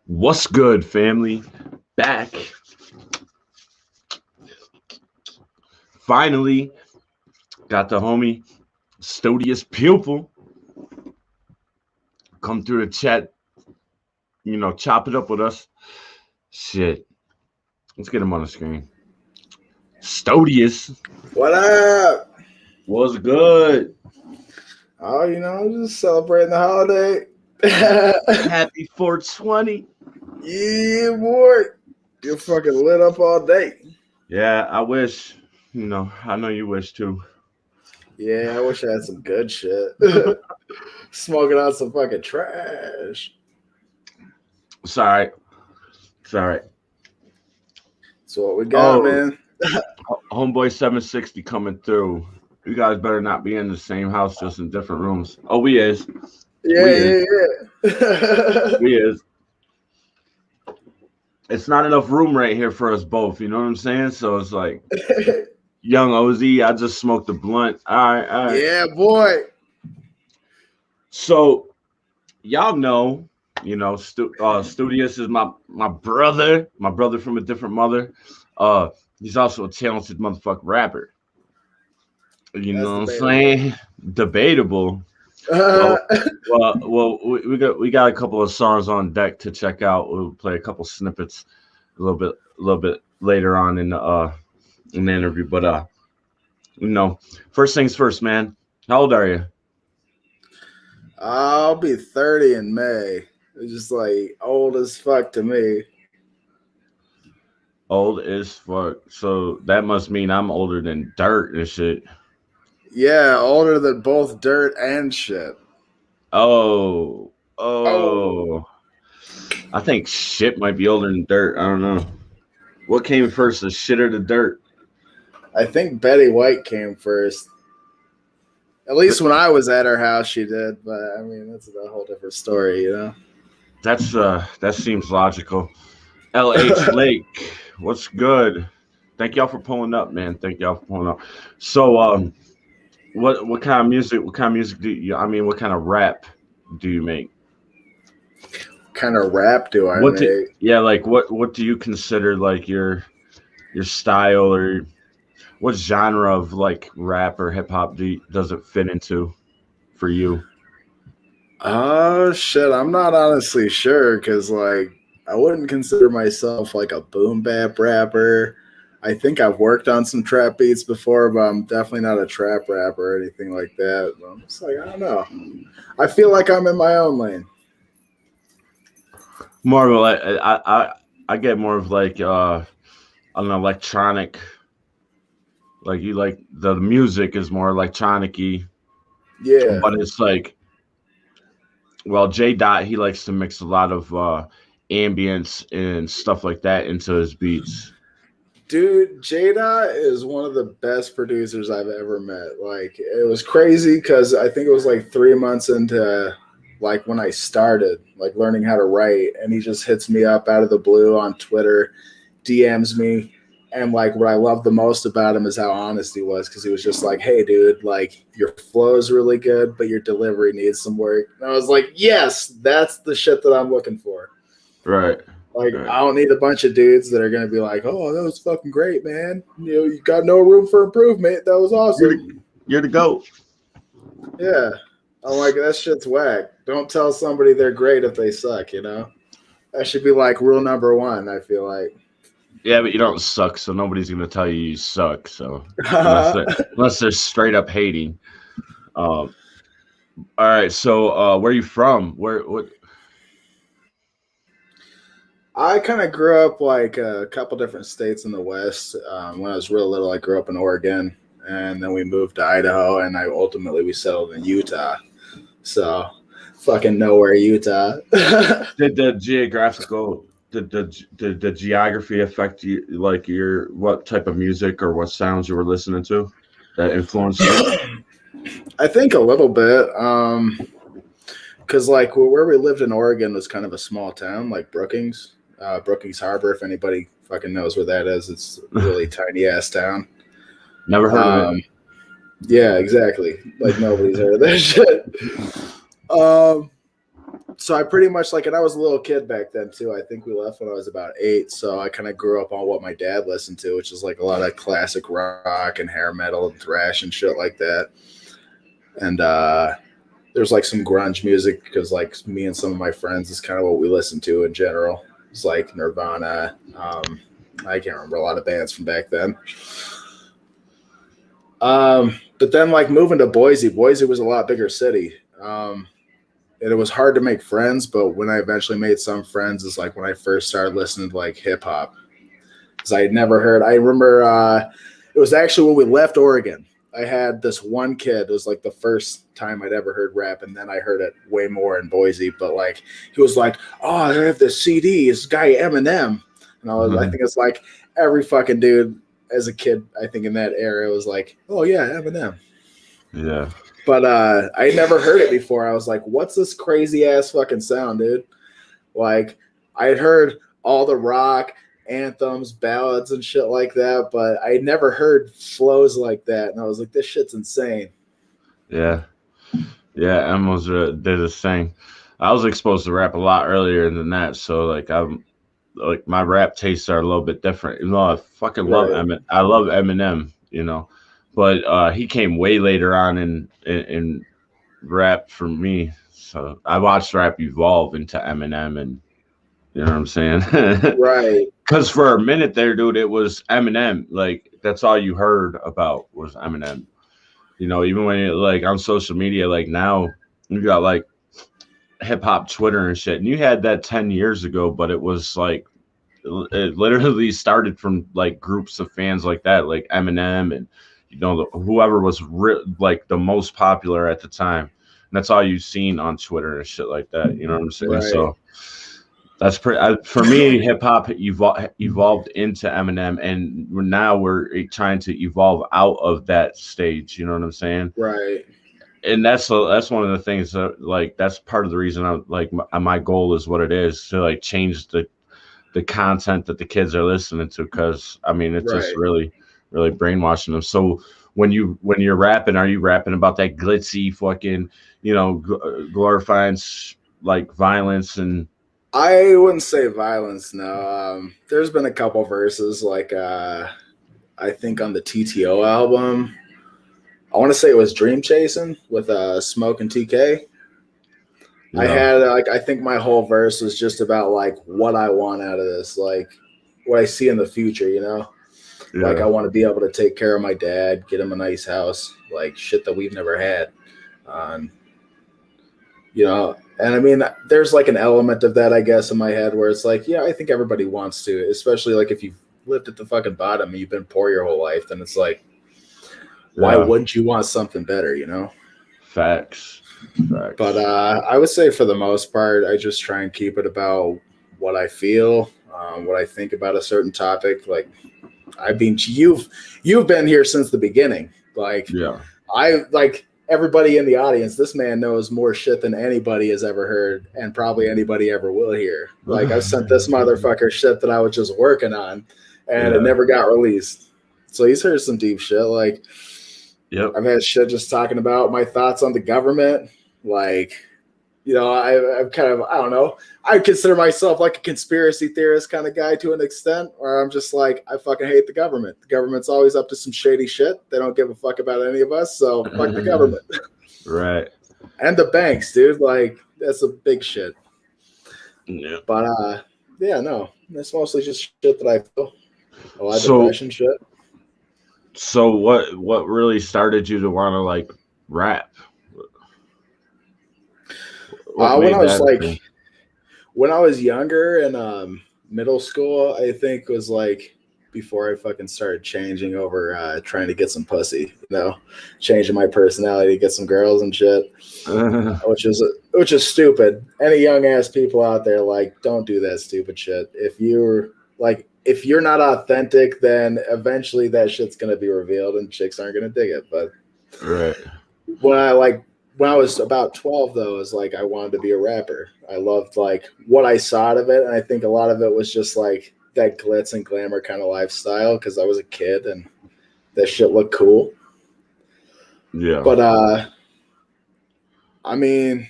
What's good, family? Back. Finally, got the homie Studious Pupil come through the chat, chop it up with us. Shit. Let's get him on the screen. Studious. What up? What's good? Oh, just celebrating the holiday. Happy 420. Yeah, boy. You're fucking lit up all day. Yeah, I wish. I know you wish too. Yeah, I wish I had some good shit. Smoking on some fucking trash. It's all right. So what we got, man? Homeboy 760 coming through. You guys better not be in the same house, just in different rooms. Oh, we is. Yeah. We is. It's not enough room right here for us both. You know what I'm saying? So it's like, young OZ, I just smoked a blunt. All right. Yeah, boy. So y'all know, Studious is my brother from a different mother. He's also a talented motherfucking rapper. You know what I'm saying? Debatable. Well, we got a couple of songs on deck to check out. We'll play a couple snippets a little bit later on in the interview. But first things first, man. How old are you? I'll be 30 in May. It's just like old as fuck to me. Old as fuck. So that must mean I'm older than dirt and shit. Yeah, older than both dirt and shit. Oh. I think shit might be older than dirt. I don't know. What came first, the shit or the dirt? I think Betty White came first. At least when I was at her house, she did. But I mean, that's a whole different story, you know. That seems logical. LH Lake, what's good? Thank y'all for pulling up, man. Thank y'all for pulling up. So, what kind of music? What kind of music do you? I mean, what kind of rap do you make? What kind of rap do I make? What do you consider like your style, or what genre of like rap or hip hop does it fit into for you? Oh shit, I'm not honestly sure because like I wouldn't consider myself like a boom bap rapper. I think I've worked on some trap beats before, but I'm definitely not a trap rapper or anything like that. I'm just like, I don't know. I feel like I'm in my own lane. More of like I get more of like an electronic. Like you like the music is more electronic-y. Yeah. But it's like, well, J Dot, he likes to mix a lot of ambience and stuff like that into his beats. Dude, J-Dot is one of the best producers I've ever met. Like, it was crazy because I think it was like 3 months into like when I started like learning how to write, and he just hits me up out of the blue on Twitter, DMs me, and like what I love the most about him is how honest he was, because he was just like, hey dude, like your flow is really good, but your delivery needs some work. And I was like, yes, that's the shit that I'm looking for. Right. Like, I don't need a bunch of dudes that are going to be like, oh, that was fucking great, man. You got no room for improvement. That was awesome. You're the GOAT. Yeah. I'm like, that shit's whack. Don't tell somebody they're great if they suck, you know? That should be like rule number one, I feel like. Yeah, but you don't suck, so nobody's going to tell you suck. So unless they're straight up hating. All right. So where are you from? What? I kind of grew up like a couple different states in the West. When I was real little, I grew up in Oregon, and then we moved to Idaho, and we settled in Utah. So, fucking nowhere, Utah. Did the geography affect you? Like what type of music or what sounds you were listening to that influenced you? I think a little bit. Because like where we lived in Oregon was kind of a small town, like Brookings Harbor. If anybody fucking knows where that is, it's a really tiny ass town. Never heard of it. Yeah, exactly. Like nobody's heard of that shit. So I pretty much like, and I was a little kid back then too. I think we left when I was about 8. So I kind of grew up on what my dad listened to, which is like a lot of classic rock and hair metal and thrash and shit like that. And there's like some grunge music because like me and some of my friends is kind of what we listen to in general. It's like Nirvana. I can't remember a lot of bands from back then. But then like moving to Boise was a lot bigger city. And it was hard to make friends, but when I eventually made some friends is like when I first started listening to like hip hop. Because I had never heard, I remember it was actually when we left Oregon. I had this one kid, it was like the first time I'd ever heard rap, and then I heard it way more in Boise. But like he was like, "Oh, I have this CD, this guy Eminem." And I think it's like every fucking dude as a kid, I think in that era was like, "Oh yeah, Eminem." Yeah. But I had never heard it before. I was like, what's this crazy ass fucking sound, dude? Like, I had heard all the rock, anthems, ballads, and shit like that, but I had never heard flows like that. And I was like, this shit's insane. Yeah. Yeah, Emmons did the same. I was exposed to rap a lot earlier than that, so like my rap tastes are a little bit different. Even though I fucking love I love Eminem, you know. But he came way later on in rap for me. So I watched rap evolve into Eminem, and you know what I'm saying? Right. Because for a minute there, dude, it was Eminem. Like that's all you heard about was Eminem. You know, even when you're like on social media, like now you got like hip hop Twitter and shit, and you had that 10 years ago, but it was like it literally started from like groups of fans like that, like Eminem and you know whoever was like the most popular at the time. And that's all you've seen on Twitter and shit like that. You know what I'm saying? Right. So that's pretty. For me, hip hop evolved into Eminem, and now we're trying to evolve out of that stage. You know what I'm saying? Right. And that's one of the things that like that's part of the reason I like my goal is what it is to like change the content that the kids are listening to, because I mean it's just really brainwashing them. So when you're rapping, are you rapping about that glitzy fucking glorifying like violence? And I wouldn't say violence, no. There's been a couple verses like I think on the TTO album, I want to say it was Dream Chasing with Smoke and TK. Yeah. I had I think my whole verse was just about like what I want out of this, like what I see in the future, you know. Yeah. Like I want to be able to take care of my dad, get him a nice house, like shit that we've never had. You know, and I mean, there's like an element of that, I guess, in my head where it's like, yeah, I think everybody wants to, especially like if you've lived at the fucking bottom and you've been poor your whole life, then it's like, why wouldn't you want something better, you know? Facts. But I would say for the most part, I just try and keep it about what I feel, what I think about a certain topic. Like, I mean, you've been here since the beginning. Like, yeah, I like everybody in the audience. This man knows more shit than anybody has ever heard, and probably anybody ever will hear. Like, I sent this motherfucker shit that I was just working on, and it never got released. So he's heard some deep shit. Like, yep. I've had shit just talking about my thoughts on the government. Like, you know, I'm kind of, I don't know. I consider myself like a conspiracy theorist kind of guy to an extent, where I'm just like, I fucking hate the government. The government's always up to some shady shit. They don't give a fuck about any of us. So fuck the government. Right. And the banks, dude. Like, that's a big shit. Yeah. But, yeah, no. That's mostly just shit that I feel. A lot of depression shit. So what really started you to want to like rap? When I was younger in middle school, I think was like before I fucking started changing over, trying to get some pussy, you know, changing my personality to get some girls and shit, which is stupid. Any young ass people out there, like, don't do that stupid shit. If you're not authentic, then eventually that shit's gonna be revealed and chicks aren't gonna dig it. But right. When I was about 12, though, is like I wanted to be a rapper. I loved like what I saw out of it, and I think a lot of it was just like that glitz and glamour kind of lifestyle because I was a kid and that shit looked cool. Yeah. But I mean,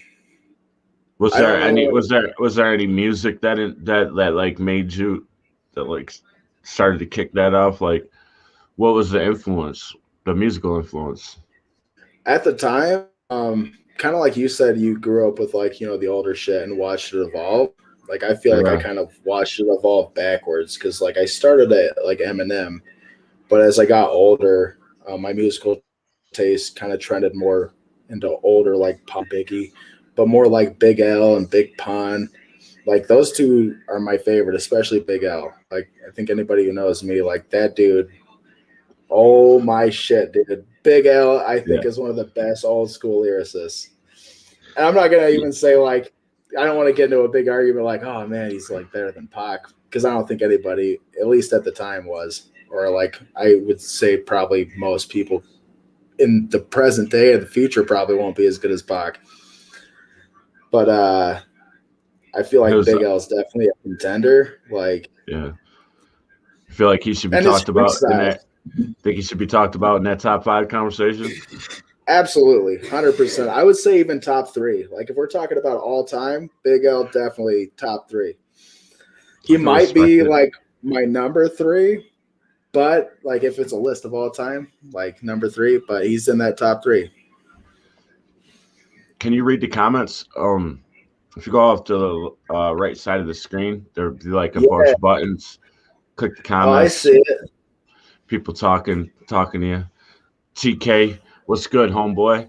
Was I there don't know any what. was there any music that like made you that like started to kick that off? Like what was the influence, the musical influence? At the time, kind of like you said, you grew up with like the older shit and watched it evolve. Like I feel like I Yeah, kind of watched it evolve backwards because like I started at like Eminem, but as I got older, my musical taste kind of trended more into older like Pop Biggie, but more like Big L and Big Pun. Like those two are my favorite, especially Big L. Like I think anybody who knows me, like that dude. Oh my shit, dude! Big L, I yeah. think is one of the best old school lyricists. And I'm not gonna even say like I don't want to get into a big argument like, oh man, he's like better than Pac because I don't think anybody, at least at the time, was. Or like I would say probably most people in the present day and the future probably won't be as good as Pac. But I feel It like was Big L is definitely a contender. Like, yeah. I feel like he should be and his talked about in freestyles, that. Think he should be talked about in that top five conversation. absolutely, 100%. I would say even top three. Like if we're talking about all time, Big L definitely top three. He I can might respect be it. like my number three, but like if it's a list of all time, like number three, but he's in that top three. Can you read the comments? If you go off to the right side of the screen, there'll be like a bunch Yeah. of buttons. Click the Oh, I comments. see it. People talking to you. TK, what's good, homeboy? Hey,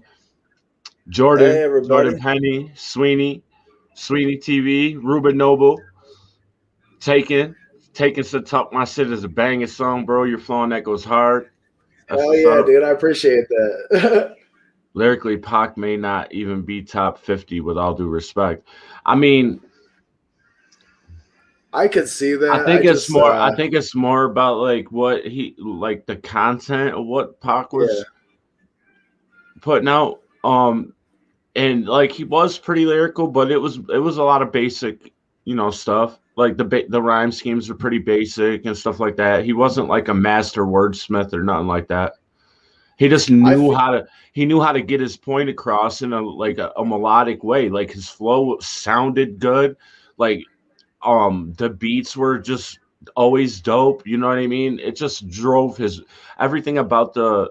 Jordan everybody. Penny, Sweeney TV, Ruben Noble, Taken. Taken said Talk My Shit is a banging song, bro. You're flowing that goes hard. That's Hell what's yeah, up. dude. I appreciate that. Lyrically, Pac may not even be top 50 with all due respect. I mean, I could see I that. I think it's just, more I think it's more about like what he like the content of what Pac yeah, was putting out. And like he was pretty lyrical, but it was a lot of basic, stuff. Like the rhyme schemes were pretty basic and stuff like that. He wasn't like a master wordsmith or nothing like that. He just I knew feel, how to he knew how to get his point across in a melodic way. Like his flow sounded good. Like the beats were just always dope, you know what I mean? It just drove his everything about the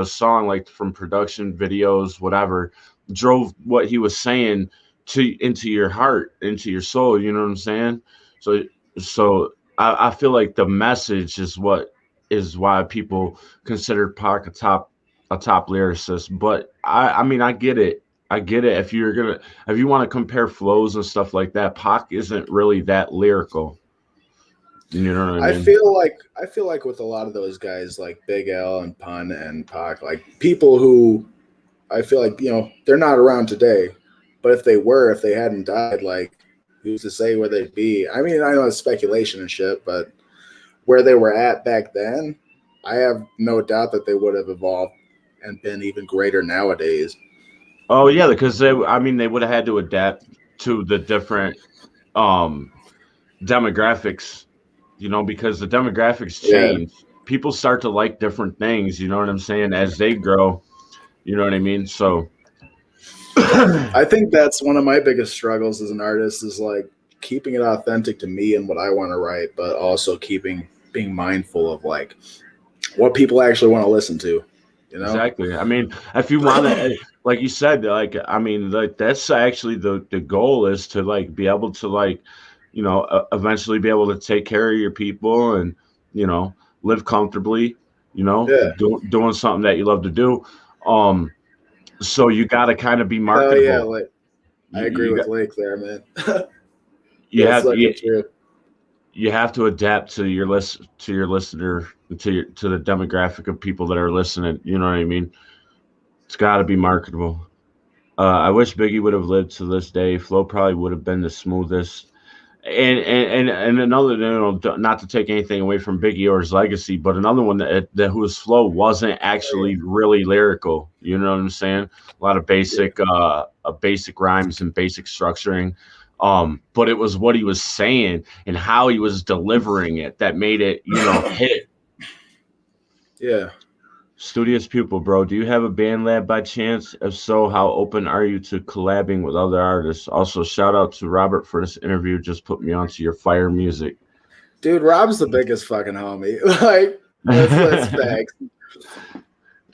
song, like from production, videos, whatever, drove what he was saying to into your heart, into your soul, you know what I'm saying? So I feel like the message is what is why people consider Pac a top lyricist. But I mean I get it. I get it. If you want to compare flows and stuff like that, Pac isn't really that lyrical. You know what I mean? I feel like with a lot of those guys like Big L and Pun and Pac, like people who I feel like, they're not around today. But if they were, if they hadn't died, like who's to say where they'd be? I mean, I know it's speculation and shit, but where they were at back then, I have no doubt that they would have evolved and been even greater nowadays. Oh yeah, because they would have had to adapt to the different um demographics, because the demographics Yeah. change. People start to like different things, you know what I'm saying, as they grow, you know what I mean? So I think that's one of my biggest struggles as an artist is like keeping it authentic to me and what I want to write, but also being mindful of like what people actually want to listen to, you know? exactly. I mean, if you want to, like you said, like I mean, like that's actually the goal is to like be able to like, eventually be able to take care of your people and you know live comfortably, Yeah. doing something that you love to do. Um, so you got to kind of be Hell yeah. marketable. Like I You agree you with got Lake there, man. you That's have looking you, true. you have to adapt to your listener to the demographic of people that are listening. You know what I mean? It's got to be marketable. I wish Biggie would have lived to this day. Flow probably would have been the smoothest. And another, not to take anything away from Biggie or his legacy, but another one that whose flow wasn't actually really lyrical. You know what I'm saying? A lot of Yeah. basic rhymes and basic structuring. But it was what he was saying and how he was delivering it that made it, hit. Yeah. Studious Pupil, bro. Do you have a band lab by chance? If so, how open are you to collabing with other artists? Also, shout out to Robert for this interview. Just put me onto your fire music. Dude, Rob's the biggest fucking homie. Like, that's facts.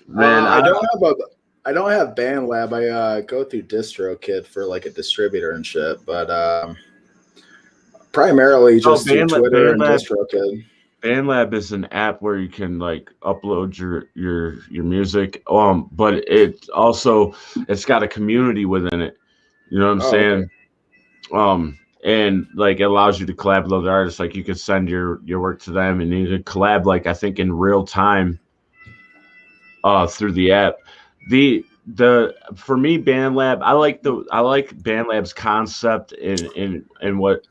Man, I don't have band lab. I go through DistroKid for like a distributor and shit, but primarily just through Twitter and DistroKid. BandLab is an app where you can like upload your music. But it's got a community within it. You know what I'm saying? Okay. And like it allows you to collab with other artists. Like you can send your work to them, and you can collab like I think in real time through the app. For me, BandLab, I like BandLab's concept and what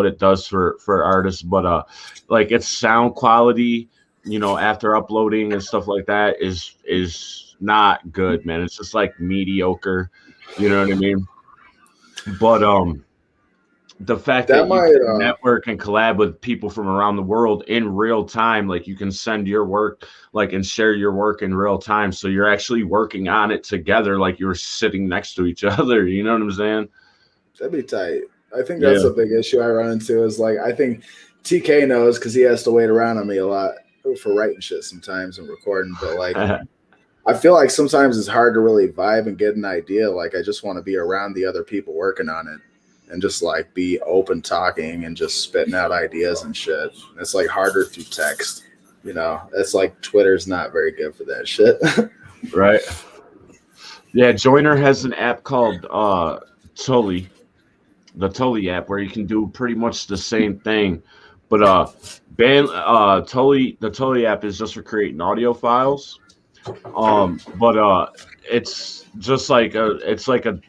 it does for artists, but like its sound quality, after uploading and stuff like that is not good, man. It's just like mediocre, you know what I mean? But the fact that you can network and collab with people from around the world in real time, like you can send your work like and share your work in real time, so you're actually working on it together like you're sitting next to each other, you know what I'm saying? That'd be tight. I think that's a big issue I run into is like I think TK knows because he has to wait around on me a lot for writing shit sometimes and recording, but like I feel like sometimes it's hard to really vibe and get an idea. Like I just want to be around the other people working on it and just like be open talking and just spitting out ideas and shit. It's like harder through text, It's like Twitter's not very good for that shit. Right. Yeah, Joiner has an app called Tully, the Tully app, where you can do pretty much the same thing. But the Tully app is just for creating audio files. But it's just like exactly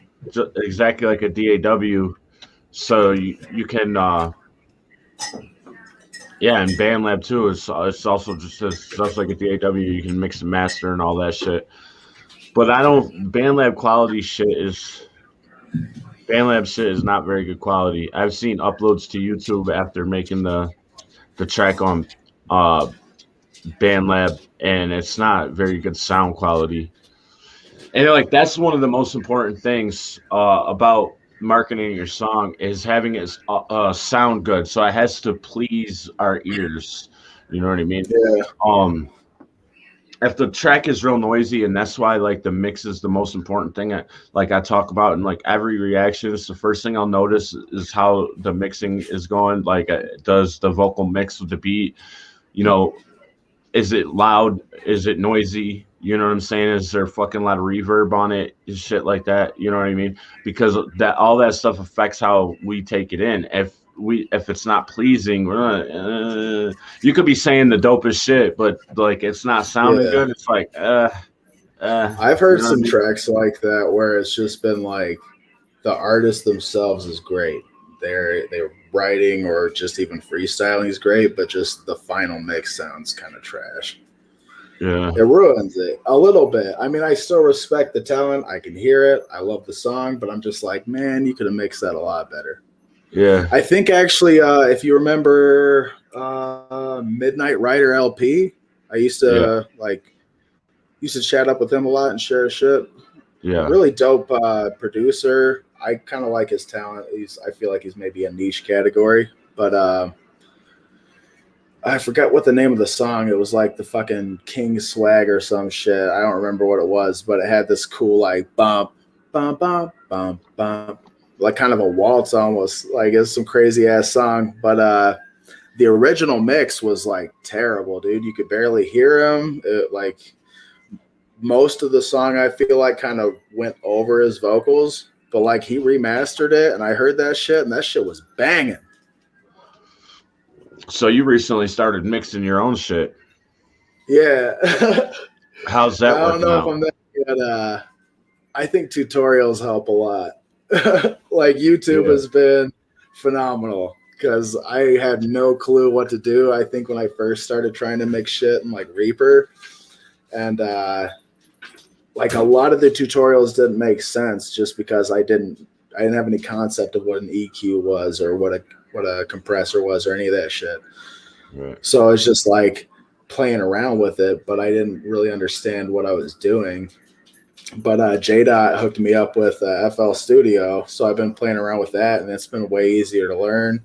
like a DAW. So you can and BandLab too is it's also just like a DAW. You can mix and master and all that shit. But BandLab shit is not very good quality. I've seen uploads to YouTube after making the track on BandLab, and it's not very good sound quality. And like that's one of the most important things about marketing your song is having it sound good, so it has to please our ears, you know what I mean? If the track is real noisy, and that's why like the mix is the most important thing I talk about in like every reaction, it's the first thing I'll notice is how the mixing is going. Like does the vocal mix with the beat, is it loud, is it noisy, you know what I'm saying? Is there a fucking lot of reverb on it? Shit like that. You know what I mean? Because all that stuff affects how we take it in. If it's not pleasing, you could be saying the dopest shit, but like it's not sounding good. It's like, I've heard some tracks like that where it's just been like the artist themselves is great. They're writing or just even freestyling is great, but just the final mix sounds kind of trash. Yeah, it ruins it a little bit. I mean, I still respect the talent. I can hear it. I love the song, but I'm just like, man, you could have mixed that a lot better. Yeah, I think actually, if you remember Midnight Rider LP, I used to chat up with him a lot and share his shit. Yeah, really dope producer. I kind of like his talent. I feel like he's maybe a niche category, but I forgot what the name of the song. It was like the fucking King Swag or some shit. I don't remember what it was, but it had this cool like bump, bump, bump, bump, bump, like kind of a waltz almost. Like it's some crazy ass song, but the original mix was like terrible, dude. You could barely hear him. Like most of the song, I feel like kind of went over his vocals, but like he remastered it, and I heard that shit, and that shit was banging. So you recently started mixing your own shit. Yeah. How's that working out? I don't know if I'm that good. I think tutorials help a lot. Like YouTube has been phenomenal because I had no clue what to do. I think when I first started trying to mix shit in like Reaper, and like a lot of the tutorials didn't make sense just because I didn't have any concept of what an EQ was or what a compressor was or any of that shit. Right. So it's just like playing around with it, but I didn't really understand what I was doing. But J-Dot hooked me up with FL Studio, so I've been playing around with that, and it's been way easier to learn.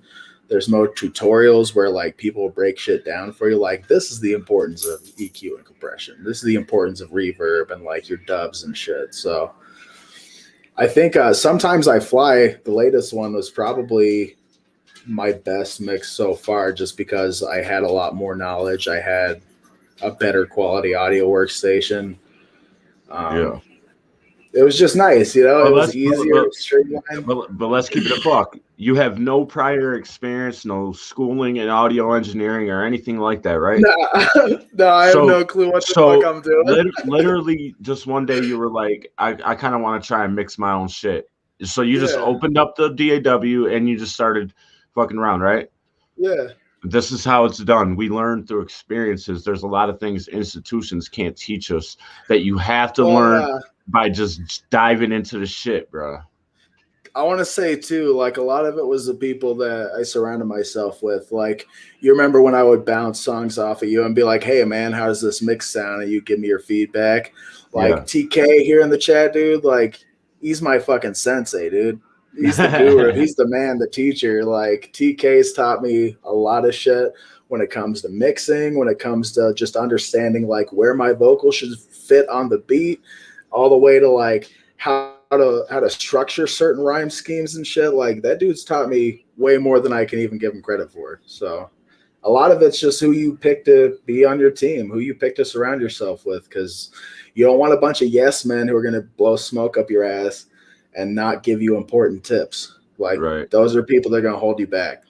There's more tutorials where like people break shit down for you. Like, this is the importance of EQ and compression. This is the importance of reverb and like your dubs and shit. So I think sometimes I fly. The latest one was probably my best mix so far, just because I had a lot more knowledge. I had a better quality audio workstation. Yeah. It was just nice, you know. But it was easier, streamlined. But let's keep it a buck. You have no prior experience, no schooling in audio engineering or anything like that, right? No, I have no clue what the fuck I'm doing. Literally, just one day you were like, I kind of want to try and mix my own shit. So you just opened up the DAW and you just started fucking around, right? Yeah. This is how it's done. We learn through experiences. There's a lot of things institutions can't teach us that you have to learn by just diving into the shit, bro. I want to say too, like a lot of it was the people that I surrounded myself with. Like, you remember when I would bounce songs off of you and be like, "Hey man, how does this mix sound?" And you give me your feedback. Like TK here in the chat, dude. Like, he's my fucking sensei, dude. He's the guru. He's the man, the teacher. Like, TK's taught me a lot of shit when it comes to mixing, when it comes to just understanding like where my vocal should fit on the beat, all the way to like how to structure certain rhyme schemes and shit. Like, that dude's taught me way more than I can even give him credit for. So a lot of it's just who you pick to be on your team, who you pick to surround yourself with, because you don't want a bunch of yes men who are going to blow smoke up your ass and not give you important tips. Like, those are people that are going to hold you back.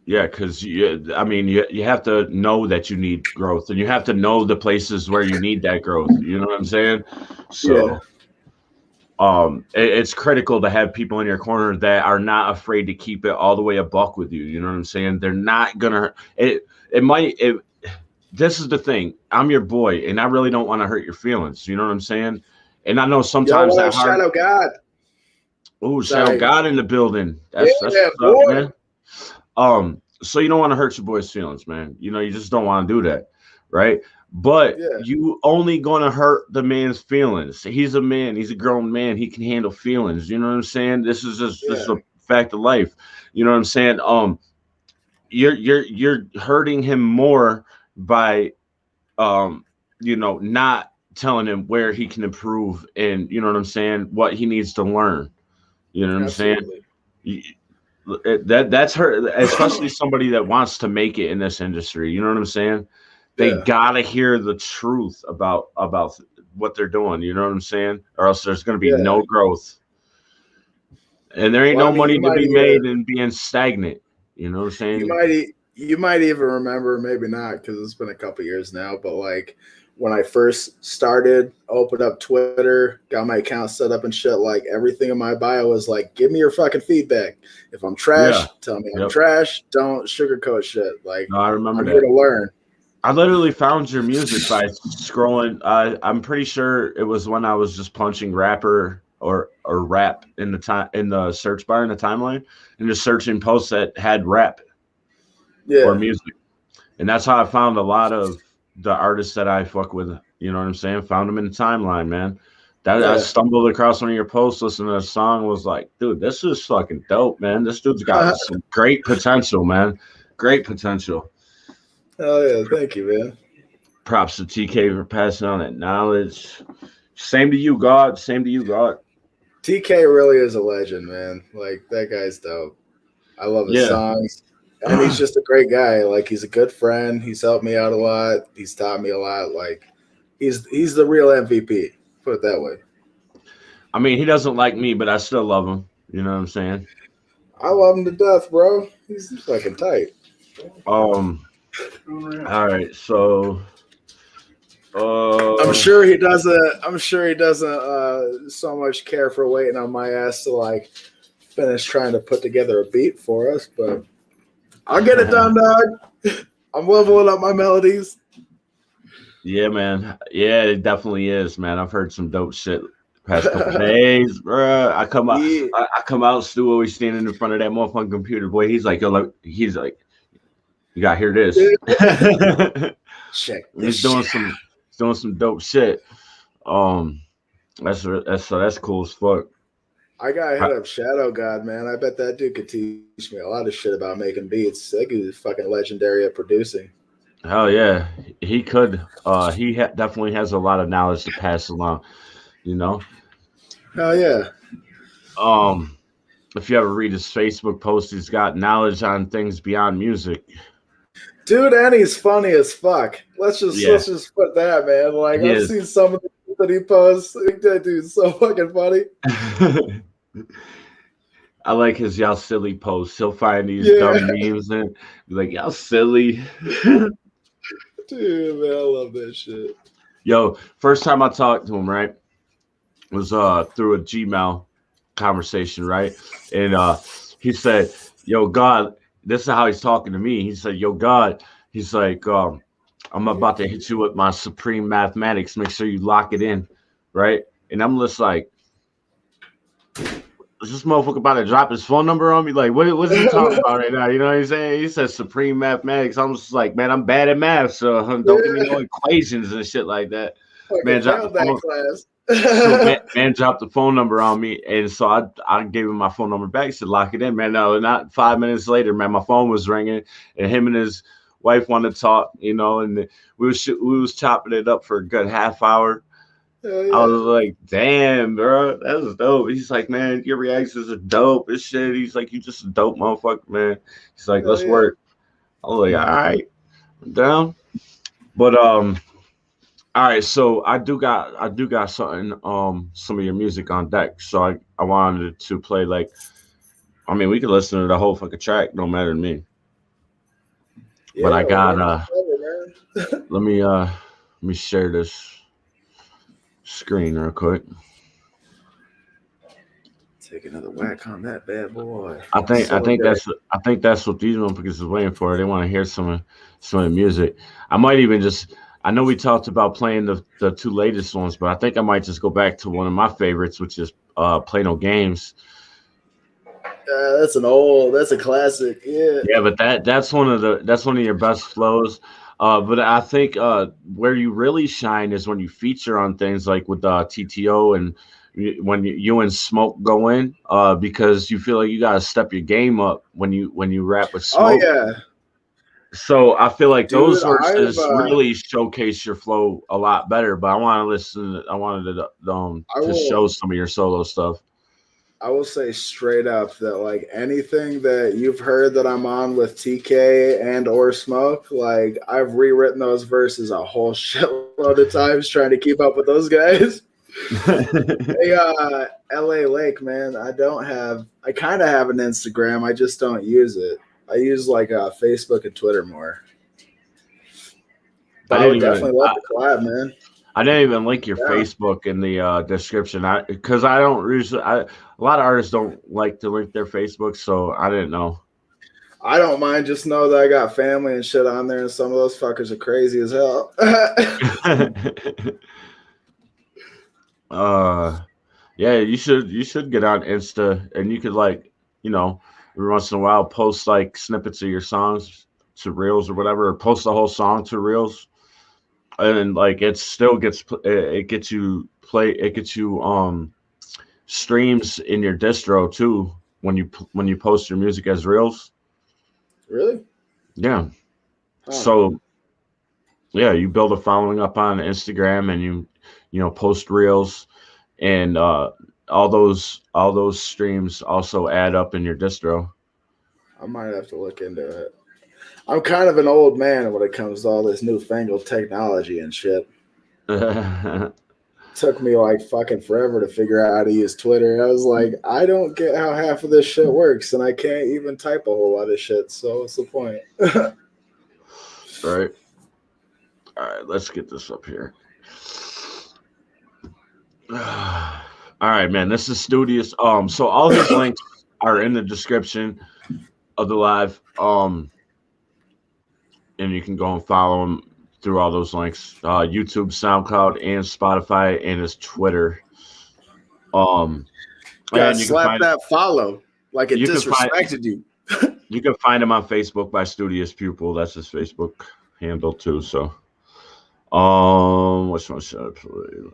Yeah, because you have to know that you need growth, and you have to know the places where you need that growth. You know what I'm saying? So it's critical to have people in your corner that are not afraid to keep it all the way a buck with you. You know what I'm saying? They're not gonna. This is the thing. I'm your boy, and I really don't want to hurt your feelings. You know what I'm saying? And I know sometimes that hard. Shadow God. Oh, Shadow God in the building. That's what's up, man. So you don't want to hurt your boy's feelings, man. You know, you just don't want to do that, right? But you only going to hurt the man's feelings. He's a man. He's a grown man. He can handle feelings. You know what I'm saying? This is just this is a fact of life. You know what I'm saying? You're hurting him more by not telling him where he can improve, and you know what I'm saying, what he needs to learn. You know what I'm saying? That's hurt, especially somebody that wants to make it in this industry. You know what I'm saying? They gotta hear the truth about what they're doing. You know what I'm saying? Or else there's gonna be no growth, and there ain't no money to be made in being stagnant. You know what I'm saying? You might even remember, maybe not, because it's been a couple years now. But like when I first started, opened up Twitter, got my account set up and shit. Like, everything in my bio was like, "Give me your fucking feedback. If I'm trash, tell me I'm trash. Don't sugarcoat shit." Like, no, I remember I'm here to learn. I literally found your music by scrolling. I'm pretty sure it was when I was just punching rapper or rap in the search bar in the timeline, and just searching posts that had rap or music, and that's how I found a lot of the artists that I fuck with. You know what I'm saying? Found them in the timeline, man. I stumbled across one of your posts, listening to a song, was like, dude, this is fucking dope, man. This dude's got some great potential, man. Great potential. Oh yeah, thank you, man. Props to TK for passing on that knowledge. Same to you, God. Same to you, God. TK really is a legend, man. Like, that guy's dope. I love his songs. And he's just a great guy. Like, he's a good friend. He's helped me out a lot. He's taught me a lot. Like, he's the real MVP. Put it that way. I mean, he doesn't like me, but I still love him. You know what I'm saying? I love him to death, bro. He's fucking tight. All right, so I'm sure he doesn't so much care for waiting on my ass to like finish trying to put together a beat for us, but I'll get it done, dog. I'm leveling up my melodies. Yeah, man. Yeah, it definitely is, man. I've heard some dope shit the past couple days, bro. I come out, Stu always standing in front of that motherfucking computer, boy. He's like, you gotta hear this. Check this. He's doing some dope shit. That's cool as fuck. I gotta hit up Shadow God, man. I bet that dude could teach me a lot of shit about making beats. That dude is fucking legendary at producing. Hell yeah, he could. Definitely has a lot of knowledge to pass along. You know. Hell yeah. If you ever read his Facebook post, he's got knowledge on things beyond music. Dude, and he's funny as fuck. Let's just put that, man. Like I've seen some of the that he posts. I think that dude's so fucking funny. I like his y'all silly posts. He'll find these dumb memes and be like, y'all silly. Dude, man, I love that shit. Yo, first time I talked to him, right, was through a Gmail conversation, right? And he said, yo, God, this is how he's talking to me. He said, yo, God, he's like, I'm about to hit you with my supreme mathematics. Make sure you lock it in, right? And I'm just like, is this motherfucker about to drop his phone number on me? Like, what's he talking about right now? You know what I'm saying? He says supreme mathematics. I'm just like, man, I'm bad at math, so don't give me no equations and shit like that. Man, dropped the phone. So man dropped the phone number on me, and so I gave him my phone number back. He said, lock it in, man. No, not 5 minutes later, man, my phone was ringing, and him and his wife wanted to talk, you know, and we was chopping it up for a good half hour. Yeah. I was like, damn, bro, that was dope. He's like, man, your reactions are dope and shit. He's like, you just a dope motherfucker, man. He's like, let's work. I was like, all right, I'm down. But all right, so I do got something, some of your music on deck. So I wanted to play, like, I mean, we could listen to the whole fucking track, no matter to me. Yeah, but I got let me share this screen real quick. Take another whack on that bad boy. I think that's what these motherfuckers is waiting for. They want to hear some of the music. I might even just, I know we talked about playing the two latest ones, but I think I might just go back to one of my favorites, which is Play No Games. That's a classic. Yeah. Yeah, but that's one of your best flows. But I think where you really shine is when you feature on things like with TTO and when you and Smoke go in, because you feel like you gotta step your game up when you rap with Smoke. Oh yeah. So I feel like those verses really showcase your flow a lot better. But I wanted to show some of your solo stuff. I will say straight up that like anything that you've heard that I'm on with TK and or Smoke, like I've rewritten those verses a whole shitload of times trying to keep up with those guys. Hey, LA Lake, man, I kind of have an Instagram. I just don't use it. I use like Facebook and Twitter more. But I would definitely love to collab, man. I didn't even link your Facebook in the description because I don't usually. A lot of artists don't like to link their Facebook, so I didn't know. I don't mind. Just know that I got family and shit on there, and some of those fuckers are crazy as hell. Yeah, you should get on Insta, and you could, like, you know, every once in a while post like snippets of your songs to Reels or whatever, or post the whole song to Reels. And like it gets you streams in your distro too when you post your music as Reels. Really? Yeah. Oh. So yeah, you build a following up on Instagram and you post Reels, and all those streams also add up in your distro. I might have to look into it. I'm kind of an old man when it comes to all this newfangled technology and shit. Took me like fucking forever to figure out how to use Twitter. I was like, I don't get how half of this shit works, and I can't even type a whole lot of shit. So what's the point? Right. All right, let's get this up here. All right, man. This is Studious. So all his links are in the description of the live. And you can go and follow him through all those links. YouTube, SoundCloud, and Spotify, and his Twitter. Yeah, slap that follow like it disrespected you. You can find him on Facebook by Studious Pupil. That's his Facebook handle too. So Which one should I play?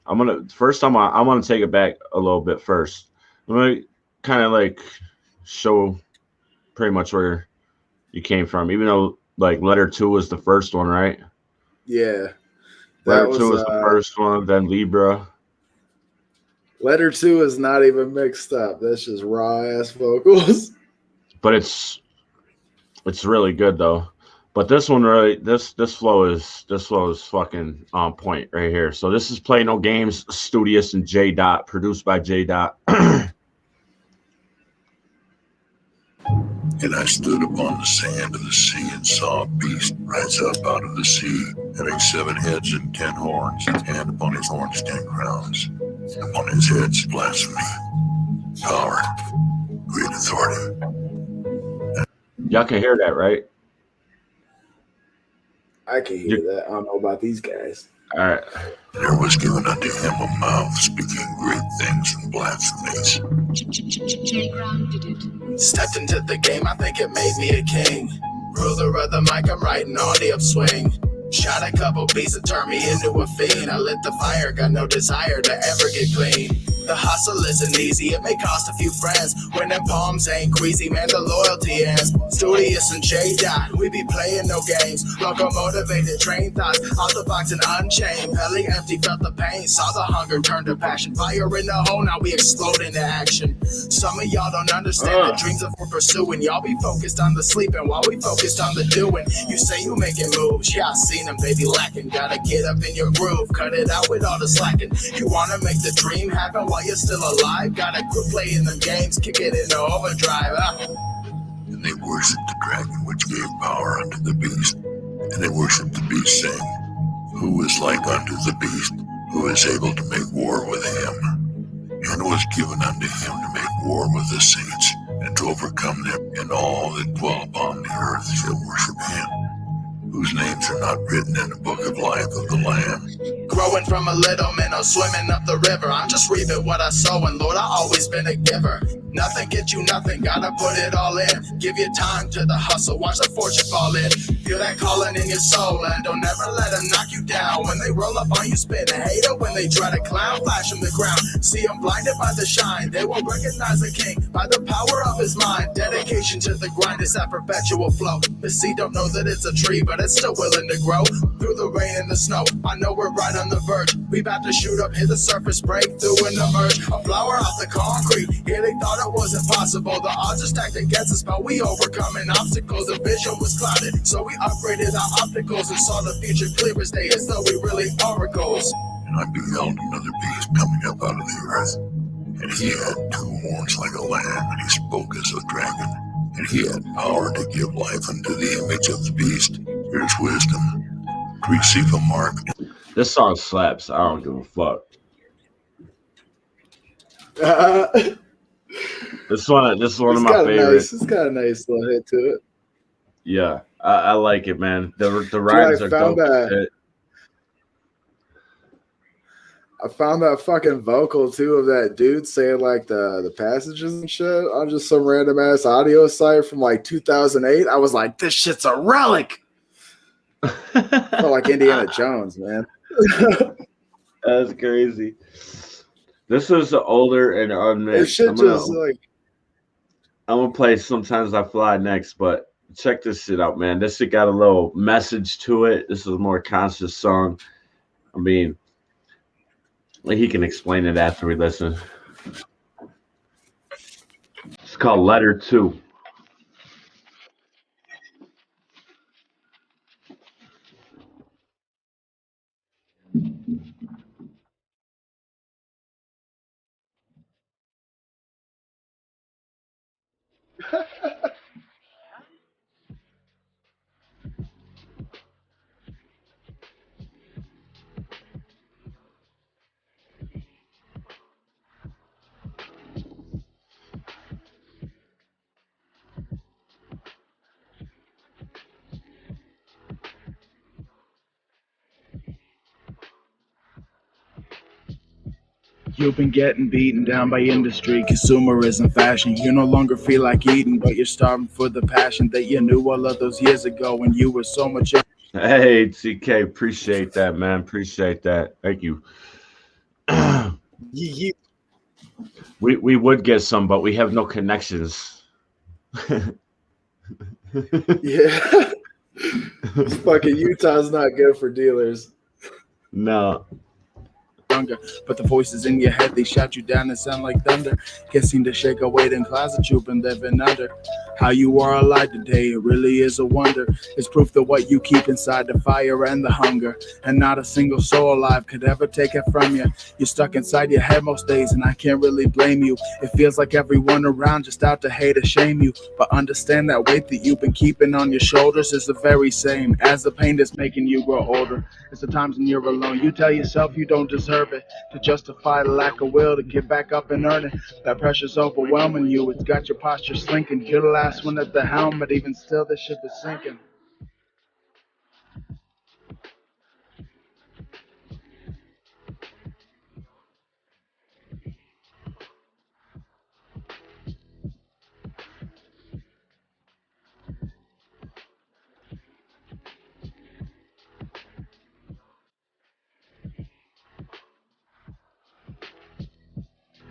I'm gonna first. I'm gonna take it back a little bit first. I'm gonna kind of like show pretty much where you came from, even though like letter two was the first one, right? Yeah, that Letter was two was the first one, then Libra. letter two is not even mixed up. That's just raw ass vocals. But it's really good though. But this one really this flow is fucking on point right here. So this is Play No Games, Studious and J Dot, produced by J Dot. And I stood upon the sand of the sea and saw a beast rise up out of the sea, having 7 heads and 10 horns, and upon his horns 10 crowns. Upon his heads blasphemy, power, great authority. Y'all can hear that, right? I can hear that. I don't know about these guys. All right. There was given unto him a mouth speaking great things and blasphemies. Stepped into the game, I think it made me a king. Ruler of the mic, I'm riding on the upswing. Shot a couple beats and turned me into a fiend. I lit the fire, got no desire to ever get clean. The hustle isn't easy, it may cost a few friends. When them palms ain't greasy, man, the loyalty ends. Studious and J-Dot, we be playing no games. Locomotivated train thoughts, out the box and unchained. Belly empty, felt the pain, saw the hunger turn to passion. Fire in the hole, now we explode into action. Some of y'all don't understand the dreams that we're pursuing. Y'all be focused on the sleeping while we focused on the doing. You say you making moves, yeah, I seen them, baby lacking. Gotta get up in your groove, cut it out with all the slacking. You wanna make the dream happen while you're still alive? Gotta quit playing the games, kick it into overdrive. And they worshipped the dragon which gave power unto the beast. And they worshipped the beast, saying, Who is like unto the beast, who is able to make war with him? And it was given unto him to make war with the saints, and to overcome them, and all that dwell upon the earth shall worship him, whose names are not written in the book of life of the Lamb. Growing from a little minnow, swimming up the river. I'm just reaping what I sow, and Lord, I always been a giver. Nothing gets you nothing, gotta put it all in. Give your time to the hustle, watch the fortune fall in. Feel that calling in your soul, and don't ever let them knock you down. When they roll up on you, spin a hater. When they try to clown, flash from the ground. See them blinded by the shine, they will recognize the king by the power of his mind. Dedication to the grind is that perpetual flow. The seed don't know that it's a tree, but it's still willing to grow. Through the rain and the snow, I know we're right on the verge. We about to shoot up, hit the surface, break through and emerge. A flower off the concrete, here they thought it was impossible. The odds are stacked against us, but we overcoming obstacles. The vision was clouded, so we upgraded our opticals and saw the future clear as day, as though we really oracles. And I beheld another beast coming up out of the earth, and he had 2 horns like a lamb, and he spoke as a dragon, and he had power to give life unto the image of the beast. Here's wisdom, to receive a mark. This song slaps. I don't give a fuck. This is one of my favorites. It's got a nice little hit to it. Yeah, I like it, man. The rhymes are dope. I found that fucking vocal too of that dude saying like the passages and shit on just some random ass audio site from like 2008. I was like, this shit's a relic. Felt like Indiana Jones, man. That's crazy. This is older and unmixed. I'm gonna play Sometimes I Fly next, but check this shit out, man. This shit got a little message to it. This is a more conscious song. I mean, he can explain it after we listen. It's called Letter 2. You've been getting beaten down by industry, consumerism, fashion. You no longer feel like eating, but you're starving for the passion that you knew all of those years ago when you were so much. Hey, TK, appreciate that, man. Appreciate that. Thank you. Ye- We would get some, but we have no connections. Yeah. Fucking Utah's not good for dealers. No. Younger, but the voices in your head, they shout you down and sound like thunder. Can't seem to shake a weight in closet you've been living under. How you are alive today, it really is a wonder. It's proof that what you keep inside the fire and the hunger, and not a single soul alive could ever take it from you. You're stuck inside your head most days, and I can't really blame you. It feels like everyone around just out to hate or shame you. But understand that weight that you've been keeping on your shoulders is the very same as the pain that's making you grow older. It's the times when you're alone, you tell yourself you don't deserve it, to justify the lack of will to get back up and earn it. That pressure's overwhelming you, it's got your posture slinking. You're the last one at the helm, but even still the ship is sinking.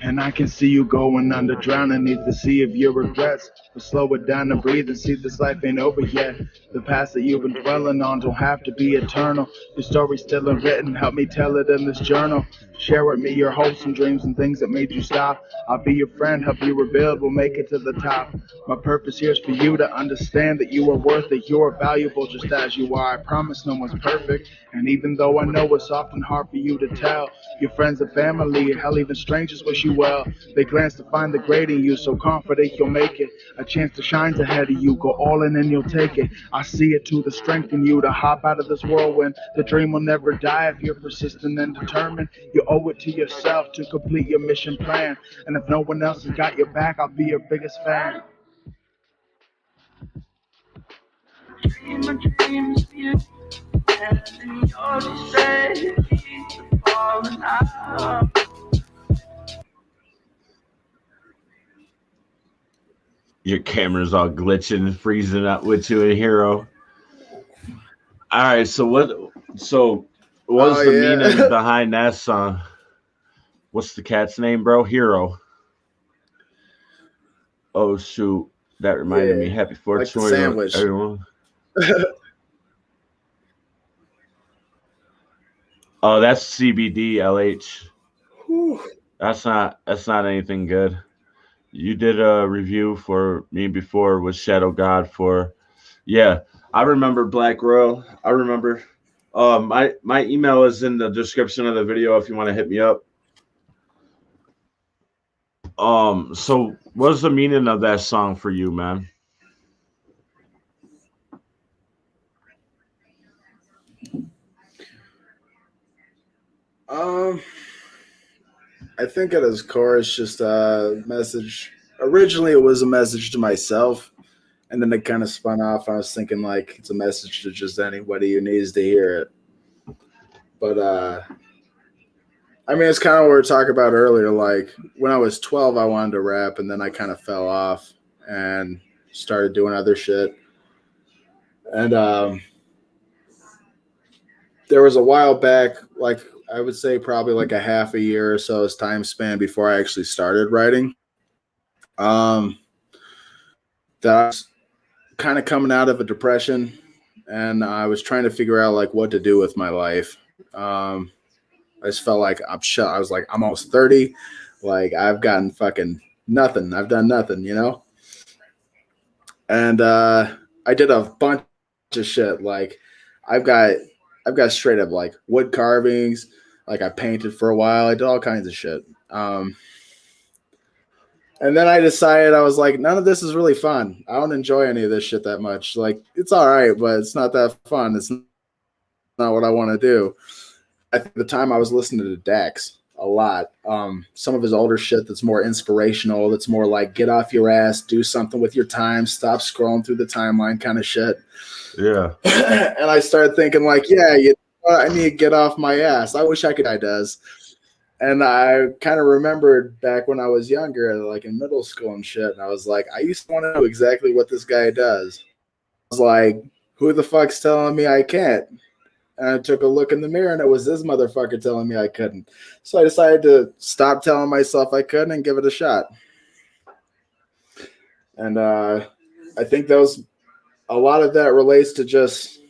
And I can see you going under, drowning beneath the sea of your regrets. But slow it down and breathe and see this life ain't over yet. The past that you've been dwelling on don't have to be eternal. Your story's still unwritten, help me tell it in this journal. Share with me your hopes and dreams and things that made you stop. I'll be your friend, help you rebuild, we'll make it to the top. My purpose here is for you to understand that you are worth it. You are valuable just as you are. I promise no one's perfect. And even though I know it's often hard for you to tell, your friends and family, hell, even strangers wish you well. They glance to find the great in you, so confident you'll make it. A chance to shine's ahead of you, go all in and you'll take it. I see it too, to strengthen you to hop out of this whirlwind. The dream will never die if you're persistent and determined. You owe it to yourself to complete your mission plan. And if no one else has got your back, I'll be your biggest fan. Your camera's all glitching, freezing up with you in Hero. All right, so what's the meaning behind that song? What's the cat's name, bro? Hero. Oh shoot, that reminded me. Happy 420, like everyone. Oh, that's CBD LH. That's not anything good. You did a review for me before with Shadow God for, yeah. I remember Black Royal. I remember. My email is in the description of the video if you want to hit me up. So what's the meaning of that song for you, man? I think at its core, it's just a message. Originally, it was a message to myself, and then it kind of spun off. I was thinking like it's a message to just anybody who needs to hear it. But I mean, it's kind of what we were talking about earlier. Like when I was 12, I wanted to rap, and then I kind of fell off and started doing other shit. And there was a while back, like I would say probably like a half a year or so's time span before I actually started writing. That I was kind of coming out of a depression, and I was trying to figure out like what to do with my life. I just felt like I'm shut. I was like, I'm almost 30. Like I've gotten fucking nothing. I've done nothing, you know? And I did a bunch of shit. Like I've got straight up like wood carvings. Like I painted for a while. I did all kinds of shit. And then I decided, I was like, none of this is really fun. I don't enjoy any of this shit that much. Like it's all right, but it's not that fun. It's not what I want to do. At the time I was listening to Dax a lot. Some of his older shit that's more inspirational, that's more like get off your ass, do something with your time, stop scrolling through the timeline kind of shit. Yeah. And I started thinking like, yeah, I need to get off my ass. I wish I could. I does. And I kind of remembered back when I was younger, like in middle school and shit. And I was like, I used to want to know exactly what this guy does. I was like, who the fuck's telling me I can't? And I took a look in the mirror, and it was this motherfucker telling me I couldn't. So I decided to stop telling myself I couldn't and give it a shot. And I think a lot of that relates to just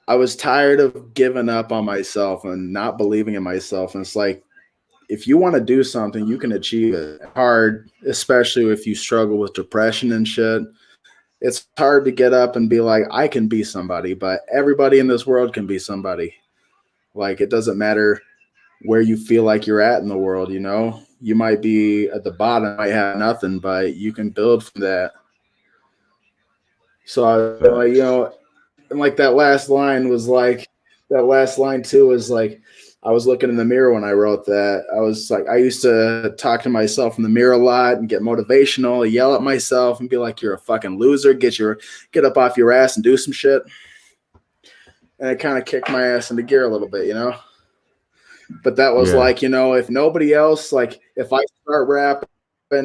I was tired of giving up on myself and not believing in myself. And it's like, if you want to do something, you can achieve it. Hard, especially if you struggle with depression and shit. It's hard to get up and be like, I can be somebody, but everybody in this world can be somebody. Like, it doesn't matter where you feel like you're at in the world, you know? You might be at the bottom, might have nothing, but you can build from that. So, like, you know, and like that last line too was like, I was looking in the mirror when I wrote that. I was like, I used to talk to myself in the mirror a lot and get motivational, yell at myself and be like, you're a fucking loser. Get up off your ass and do some shit. And it kind of kicked my ass into gear a little bit, you know? But that was like, you know, if nobody else, like if I start rapping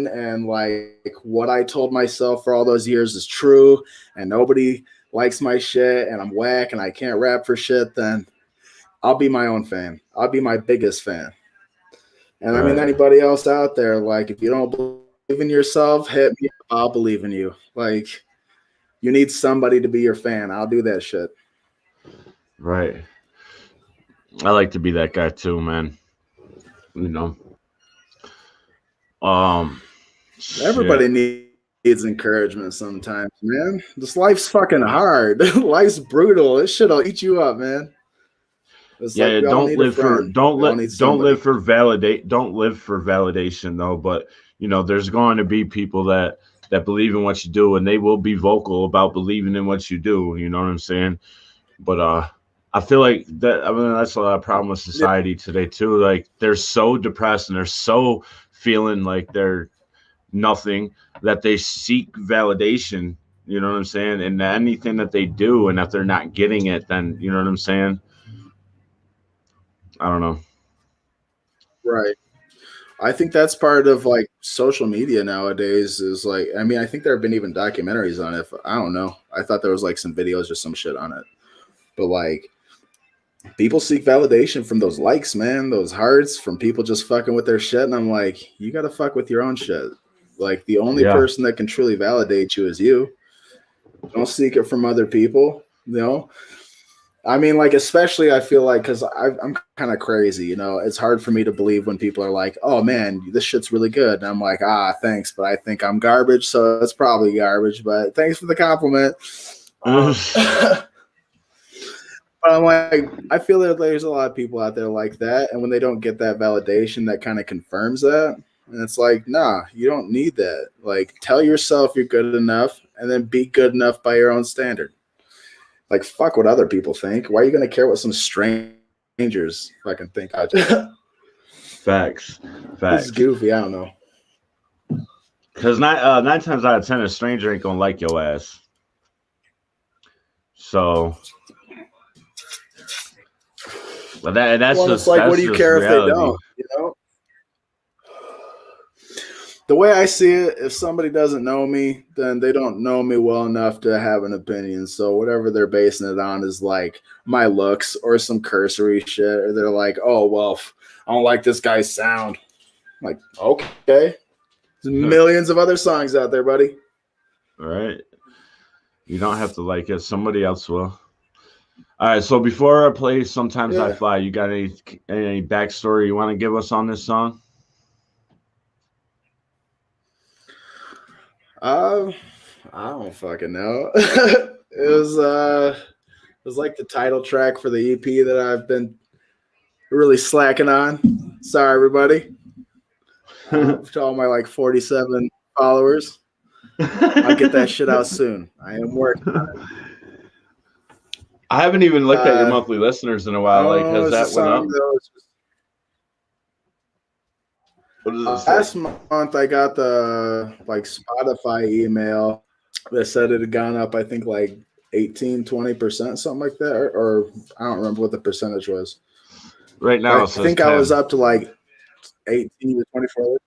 and like what I told myself for all those years is true and nobody likes my shit and I'm whack and I can't rap for shit, then I'll be my own fan. I'll be my biggest fan. And I mean, anybody else out there, like, if you don't believe in yourself, hit me up. I'll believe in you. Like, you need somebody to be your fan. I'll do that shit. Right. I like to be that guy too, man. You know. Everybody needs encouragement sometimes, man. This life's fucking hard. Life's brutal. This shit'll eat you up, man. It's yeah, like don't live for validation though. But you know, there's going to be people that believe in what you do, and they will be vocal about believing in what you do. You know what I'm saying? But I feel like that. I mean, that's a lot of problem with society today too. Like they're so depressed and they're so feeling like they're nothing that they seek validation. You know what I'm saying? And anything that they do, and if they're not getting it, then you know what I'm saying. I don't know. Right. I think that's part of like social media nowadays is like, I mean, I think there have been even documentaries on it. I don't know. I thought there was like some videos or some shit on it. But like people seek validation from those likes, man, those hearts from people just fucking with their shit. And I'm like, you got to fuck with your own shit. Like the only person that can truly validate you is you. Don't seek it from other people, you know? I mean, like, especially I feel like because I'm kind of crazy, you know, it's hard for me to believe when people are like, oh, man, this shit's really good. And I'm like, thanks. But I think I'm garbage. So it's probably garbage. But thanks for the compliment. But I'm like, I feel that there's a lot of people out there like that. And when they don't get that validation, that kind of confirms that. And it's like, nah, you don't need that. Like, tell yourself you're good enough and then be good enough by your own standard. Like, fuck what other people think. Why are you going to care what some strangers fucking think? Facts. It's goofy. I don't know. Because 9 times out of 10, a stranger ain't going to like your ass. So, but that's well, just it's like, that's what do you just care reality. if they don't? You know? The way I see it, if somebody doesn't know me, then they don't know me well enough to have an opinion. So whatever they're basing it on is like my looks or some cursory shit. Or they're like, oh, well, I don't like this guy's sound. I'm like, okay. There's millions of other songs out there, buddy. All right. You don't have to like it. Somebody else will. All right. So before I play Sometimes I Fly, you got any backstory you want to give us on this song? I don't fucking know. It was like the title track for the EP that I've been really slacking on. Sorry, everybody. To all my like 47 followers, I'll get that shit out soon. I am working on it. I haven't even looked at your monthly listeners in a while. Like, has that went up? Last month I got the like Spotify email that said it had gone up, I think like 18-20%, something like that, or I don't remember what the percentage was. Right now, I think 10. I was up to like 18 to 24.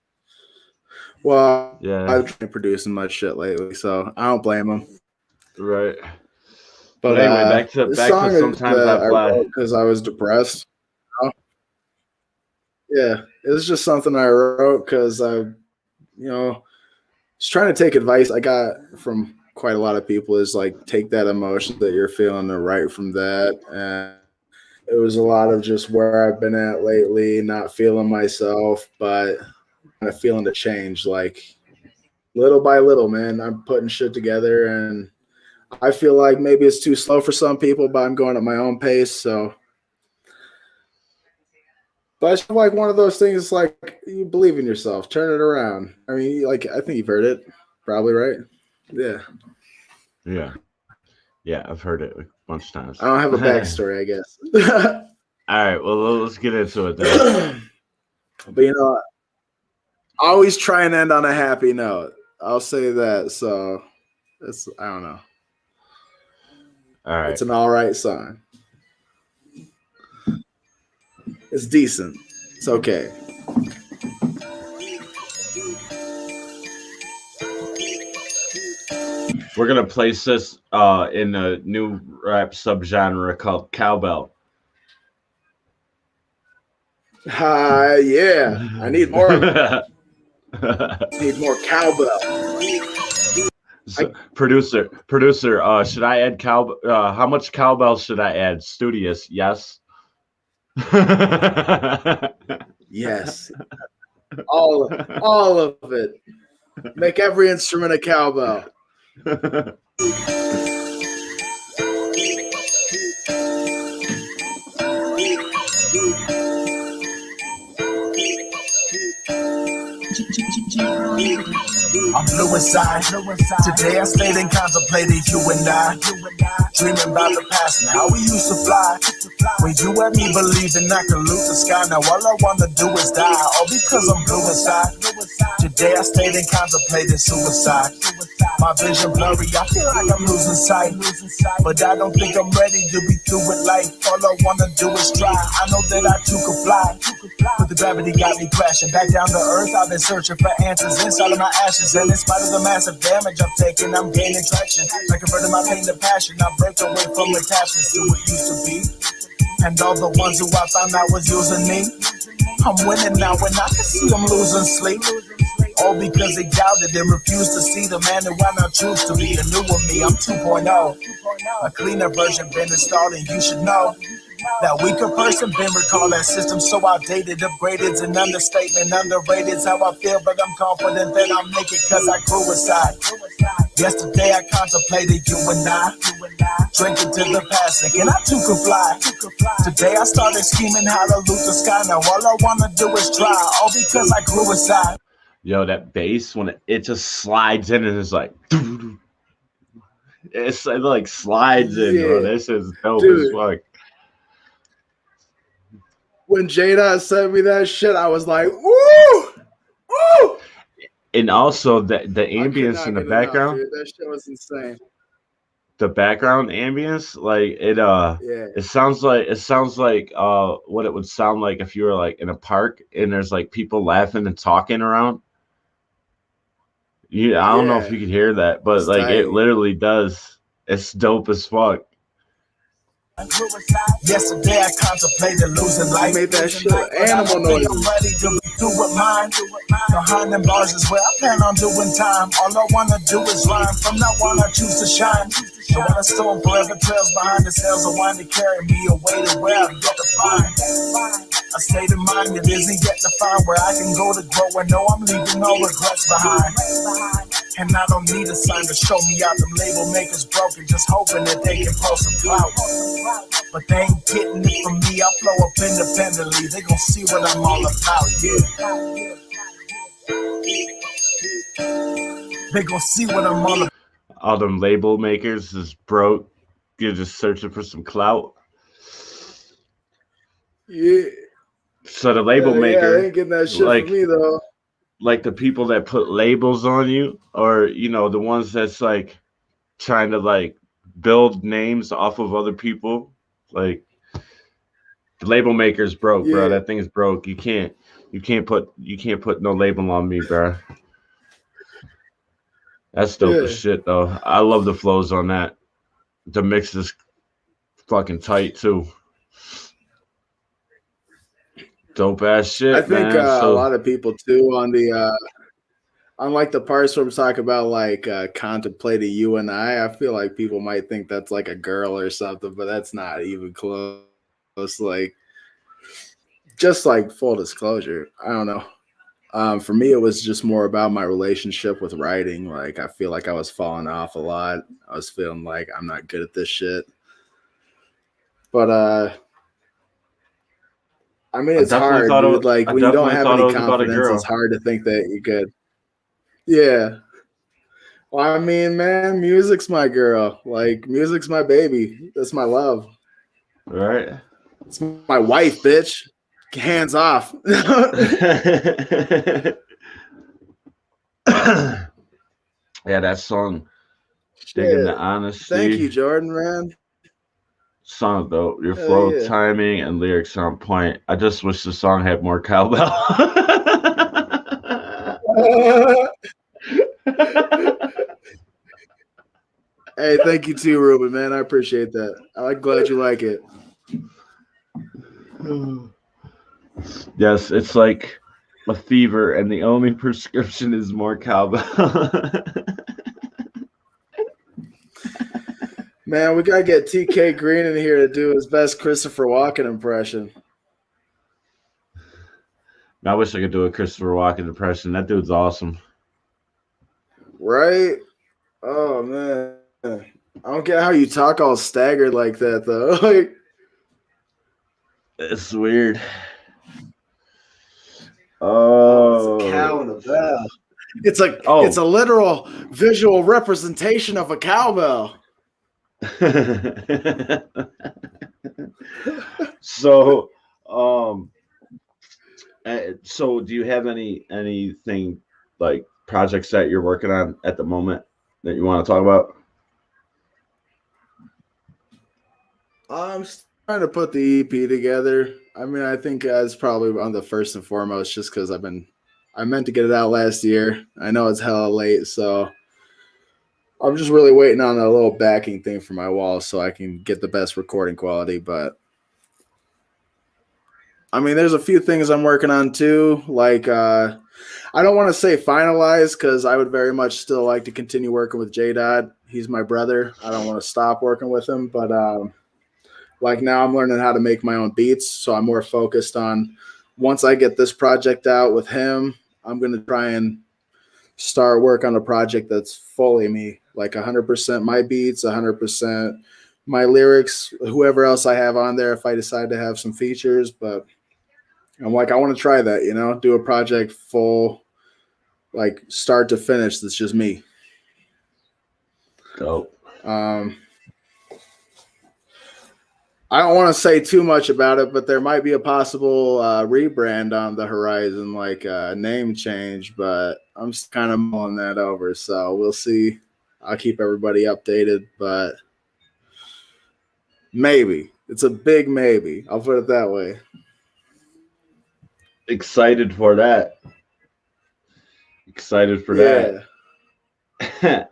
Well, I've been producing much shit lately, so I don't blame them. Right. But anyway, This back to song is sometimes I that I fly. wrote because I was depressed. Yeah, it was just something I wrote because was trying to take advice I got from quite a lot of people is like take that emotion that you're feeling and write from that. And it was a lot of just where I've been at lately, not feeling myself, but kind of feeling the change. Like little by little, man, I'm putting shit together, and I feel like maybe it's too slow for some people, but I'm going at my own pace. So, but it's like one of those things. Like you believe in yourself, turn it around. I mean, like I think you've heard it, probably, right? Yeah. Yeah, I've heard it a bunch of times. I don't have a backstory, I guess. All right, well, let's get into it then. But I always try and end on a happy note. I'll say that. So I don't know. All right. It's an all right song. It's decent. It's okay. We're gonna place this in a new rap subgenre called cowbell. Yeah. I need more. Need more cowbell. So, producer, should I add cowbell? How much cowbell should I add? Studious, yes. Yes. All of it. Make every instrument a cowbell. I'm blue inside. Today I stayed and contemplated you and I. Dreaming about the past and how we used to fly. When you and me believing I could loot the sky. Now all I wanna do is die. All because I'm blue inside. Today I stayed and contemplated suicide. My vision blurry, I feel like I'm losing sight. But I don't think I'm ready to be through with life. All I wanna do is try. I know that I too could fly. But the gravity got me crashing. Back down to earth, I've been searching for answers inside of my ashes. And in spite of the massive damage I'm taking, I'm gaining traction. Like converting my pain to passion. I break away from attachments to what used to be. And all the ones who I found out was using me. I'm winning now and I can see I'm losing sleep. All because they doubted and refused to see the man who I now choose to be. The new of me, I'm 2.0. A cleaner version been installed and you should know that weaker person been recalled. That system so outdated, upgraded's an understatement. Underrated's how I feel, but I'm confident that I'll make it cause I grew inside. Yesterday I contemplated you and I, drinking to the past, thinking I too could fly. Today I started scheming how to loot the sky. Now all I wanna do is try, all because I grew inside. Yo, that bass when it just slides in and it's like, it like slides in, bro. This is dope as fuck. When Jada sent me that shit, I was like, "Woo, woo!" And also the ambience in the background, enough, that shit was insane. The background ambience, like it sounds like what it would sound like if you were like in a park and there's like people laughing and talking around. I don't know if you could hear that, but it's like tight. It literally does. It's dope as fuck. Yesterday I contemplated losing life. I made that shit animal noise. I'm ready to be through with mine. Behind them bars is where I plan on doing time. All I wanna do is rhyme. From now on I choose to shine. So when a storm forever trails behind the sails of wine to carry me away to where I've yet to find. A state of mind that isn't yet defined, where I can go to grow and know I'm leaving no regrets behind. And I don't need a sign to show me out. Them label makers broken, just hoping that they can pull some clout. But they ain't getting it from me. I flow up independently. They gon' see what I'm all about, They gon' see what I'm all about. All them label makers is broke. You're just searching for some clout. Yeah. So the label maker, I ain't getting that shit from me though. Like the people that put labels on you, or the ones that's like trying to like build names off of other people. Like the label maker's broke, bro. That thing is broke. You can't put no label on me, bro. That's dope as shit though. I love the flows on that. The mix is fucking tight too. Dope ass shit, I think man. a lot of people too on the unlike the parts where I'm talking about like contemplating you and I feel like people might think that's like a girl or something, but that's not even close. Like, just like full disclosure, I don't know. For me, it was just more about my relationship with writing. Like, I feel like I was falling off a lot. I was feeling like I'm not good at this shit. But I mean, it's hard, dude. Like, when you don't have any confidence, it's hard to think that you could. Yeah. Well, I mean, man, music's my girl. Like, music's my baby. That's my love. Right. It's my wife, bitch. Hands off. Yeah, that song, Digging the Honesty. Thank you, Jordan, man. Song though, your flow, timing, and lyrics on point. I just wish the song had more cowbell. Hey, thank you too, Ruben, man. I appreciate that. I'm glad you like it. Yes, it's like a fever, and the only prescription is more cowbell. Man, we gotta get TK Green in here to do his best Christopher Walken impression. I wish I could do a Christopher Walken impression. That dude's awesome. Right? Oh man. I don't get how you talk all staggered like that though. Like, it's weird. Oh, it's a cow and a bell. It's like it's a literal visual representation of a cowbell. So so do you have anything like projects that you're working on at the moment that you want to talk about? I'm trying to put the EP together. I mean, I think it's probably on the first and foremost, just because I meant to get it out last year. I know it's hella late, so I'm just really waiting on a little backing thing for my wall so I can get the best recording quality. But I mean, there's a few things I'm working on too. Like, I don't want to say finalized because I would very much still like to continue working with J-Dot. He's my brother. I don't want to stop working with him, but like now I'm learning how to make my own beats. So I'm more focused on once I get this project out with him, I'm going to try and start work on a project that's fully me, like 100% my beats, 100% my lyrics, whoever else I have on there if I decide to have some features. But I'm like, I want to try that, you know, do a project full, like start to finish. That's just me. Dope. I don't want to say too much about it, but there might be a possible rebrand on the horizon, like a name change, but I'm just kind of mulling that over. So we'll see. I'll keep everybody updated, but maybe. It's a big maybe. I'll put it that way. Excited for that. That.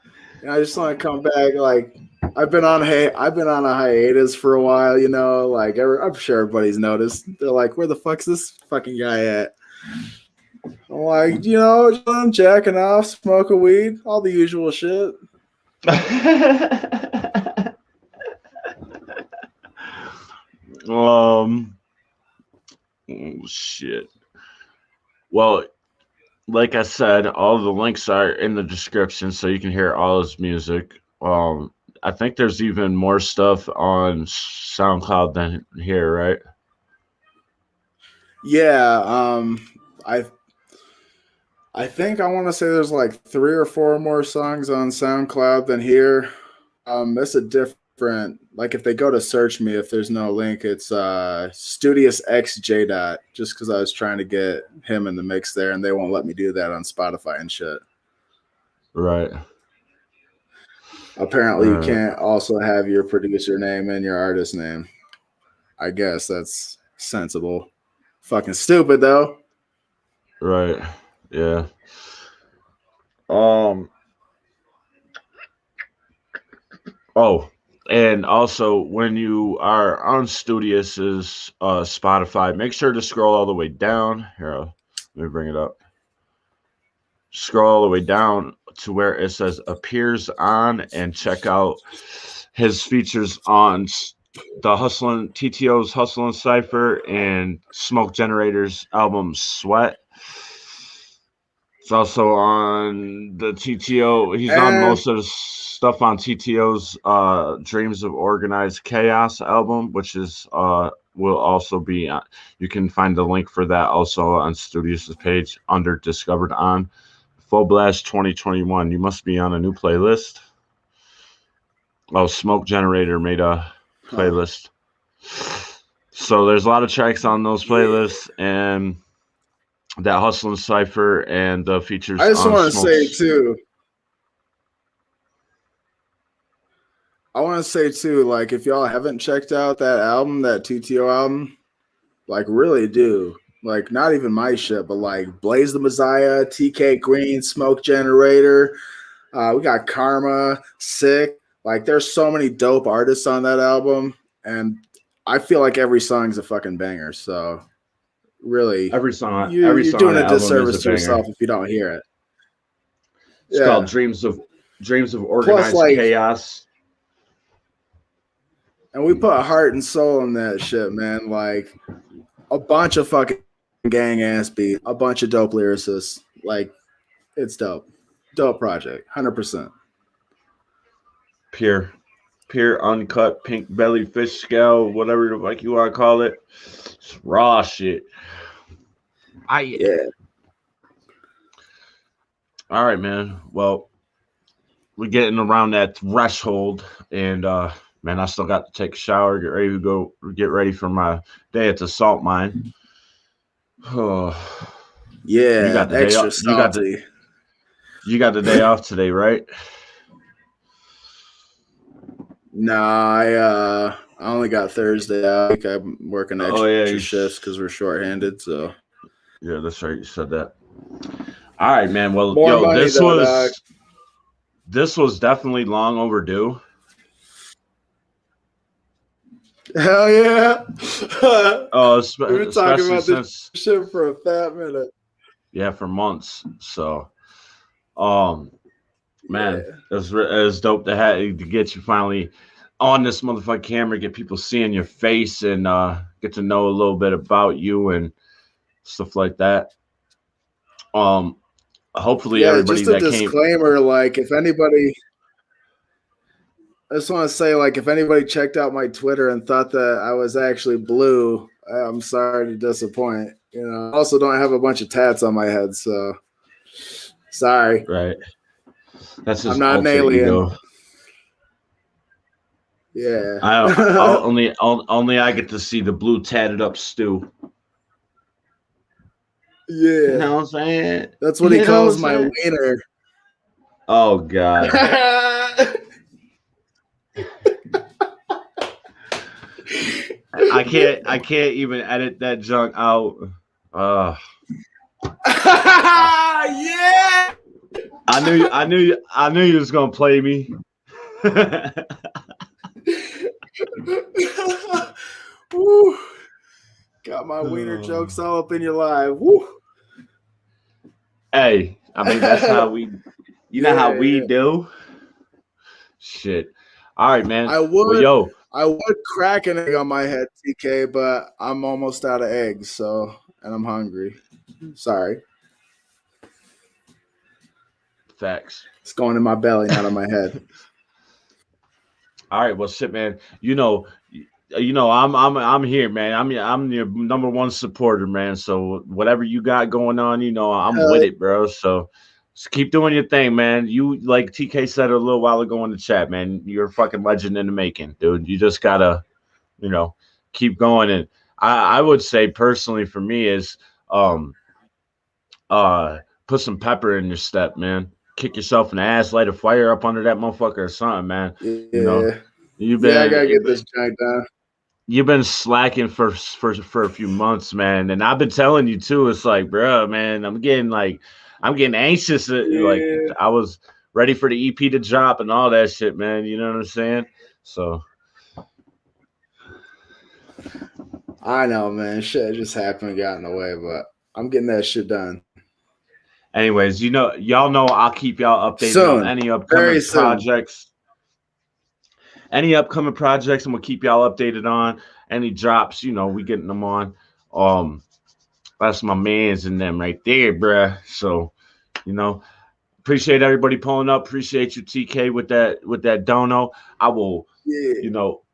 I just want to come back. Like, I've been on a hiatus for a while, you know. Like, I'm sure everybody's noticed. They're like, "Where the fuck's this fucking guy at?" I'm like, you know, I'm jacking off, smoking weed, all the usual shit. Oh, shit. Well, like I said, all the links are in the description, so you can hear all his music. I think there's even more stuff on SoundCloud than here, right? Yeah, I think I want to say there's like 3 or 4 more songs on SoundCloud than here. It's a different, like if they go to search me, if there's no link, it's Studious X J-Dot, just because I was trying to get him in the mix there, and they won't let me do that on Spotify and shit. Right. Apparently, you can't also have your producer name and your artist name. I guess that's sensible. Fucking stupid, though. Right. Yeah. Oh, And also, when you are on Studious's Spotify, make sure to scroll all the way down. Here, let me bring it up. Scroll all the way down to where it says appears on, and check out his features on the Hustlin' TTO's Hustlin' Cypher and Smoke Generator's album Sweat. It's also on the TTO. He's on most of the stuff on TTO's Dreams of Organized Chaos album, which is will also be you can find the link for that also on Studious' page under Discovered on Full Blast 2021. You must be on a new playlist. Oh, Smoke Generator made a playlist. So there's a lot of tracks on those playlists, and that Hustlin' Cypher and the features. I just want to say too. I want to say too, like if y'all haven't checked out that album, that TTO album, like really do. Like not even my shit, but like Blaze the Messiah, TK Green, Smoke Generator. We got Karma, Sick. Like there's so many dope artists on that album, and I feel like every song's a fucking banger. So really, every song you're doing a disservice to yourself if you don't hear it. It's called Dreams of Organized Chaos. And we put heart and soul in that shit, man. Like a bunch of fucking gang ass beat, a bunch of dope lyricists. Like it's dope. Dope project, 100%. Pure uncut pink belly fish scale, whatever the fuck you want to call it. It's raw shit. Yeah. All right, man. Well, we're getting around that threshold, and man, I still got to take a shower, get ready for my day at the salt mine. Oh, yeah, you got the extra day salty. You got the day off today, right? Nah, I only got Thursday out. I'm working extra shifts because we're shorthanded. So yeah, that's right. You said that. All right, man. Well, this was definitely long overdue. Hell yeah! Oh, we've been talking about this shit for a fat minute. Yeah, for months. So, man, it was dope to get you finally on this motherfucking camera, get people seeing your face, and get to know a little bit about you and stuff like that. Hopefully everybody just a disclaimer, like if anybody, I just want to say, like if anybody checked out my Twitter and thought that I was actually blue, I'm sorry to disappoint. You know, I also don't have a bunch of tats on my head, so sorry. Right. That's just I'm not an alien. Ego. Yeah. Only I get to see the blue tatted up Stu. Yeah. You know what I'm saying? That's what he calls my wiener. Oh God. I can't even edit that junk out. Yeah. I knew you was gonna play me. Woo. Got my wiener jokes all up in your live. Woo. Hey, I mean that's how we how we do. Shit. All right, man. I would crack an egg on my head, TK, but I'm almost out of eggs, and I'm hungry. Sorry. Facts. It's going in my belly, not on my head. All right, well, shit, man. I'm here, man. I'm your number one supporter, man. So whatever you got going on, I'm with it, bro. So just keep doing your thing, man. You, like TK said a little while ago in the chat, man, you're a fucking legend in the making, dude. You just gotta, keep going. And I would say personally for me is put some pepper in your step, man. Kick yourself in the ass, light a fire up under that motherfucker or something, man. Yeah. I gotta get this jacked down. You've been slacking for a few months, man, and I've been telling you too. It's like, bro, man, I'm getting anxious. Like I was ready for the EP to drop and all that shit, man. You know what I'm saying? So I know, man. Shit just happened, got in the way, but I'm getting that shit done. anyways, y'all know I'll keep y'all updated Soon. on any upcoming Very soon. projects. Any upcoming projects, and we'll keep y'all updated on any drops. We getting them on. That's my mans and them right there, bruh. So, appreciate everybody pulling up. Appreciate you, TK, with that dono. I will,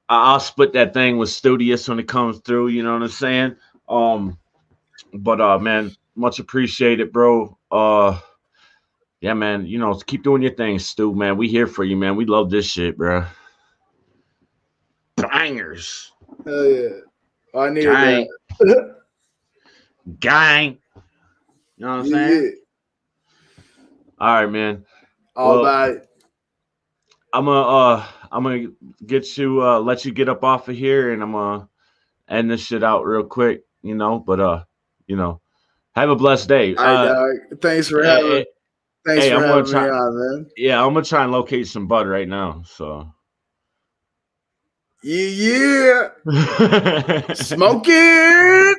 I'll split that thing with Studious when it comes through. You know what I'm saying? But man, much appreciated, bro. Yeah, man. Keep doing your thing, Stu. Man, we here for you, man. We love this shit, bro. Bangers. Hell yeah. I needed Gang. that. Gang. You know what I'm saying? Yeah. All right, man. All about it. I'm gonna get you let you get up off of here, and I'm gonna end this shit out real quick, but have a blessed day. All right, dog. Thanks for having me on, man. Yeah, I'm gonna try and locate some bud right now. So yeah. Smoke it.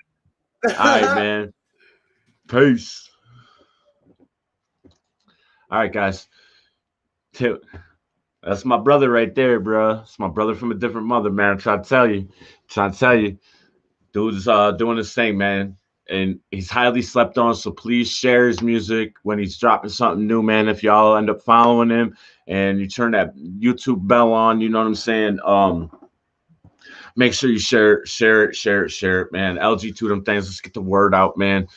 All right, man. Peace. All right, guys. That's my brother right there, bro. It's my brother from a different mother, man. I'm trying to tell you. Dude's doing his thing, man. And he's highly slept on, so please share his music when he's dropping something new, man. If y'all end up following him and you turn that YouTube bell on, you know what I'm saying? Make sure you share it, man. LG2 them things. Let's get the word out, man.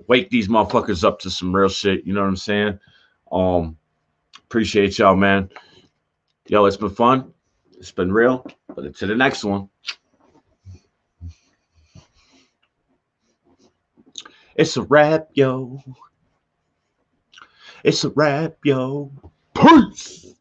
Wake these motherfuckers up to some real shit. You know what I'm saying? Appreciate y'all, man. Yo, it's been fun. It's been real. But until the next one. It's a wrap, yo. It's a wrap, yo. Peace.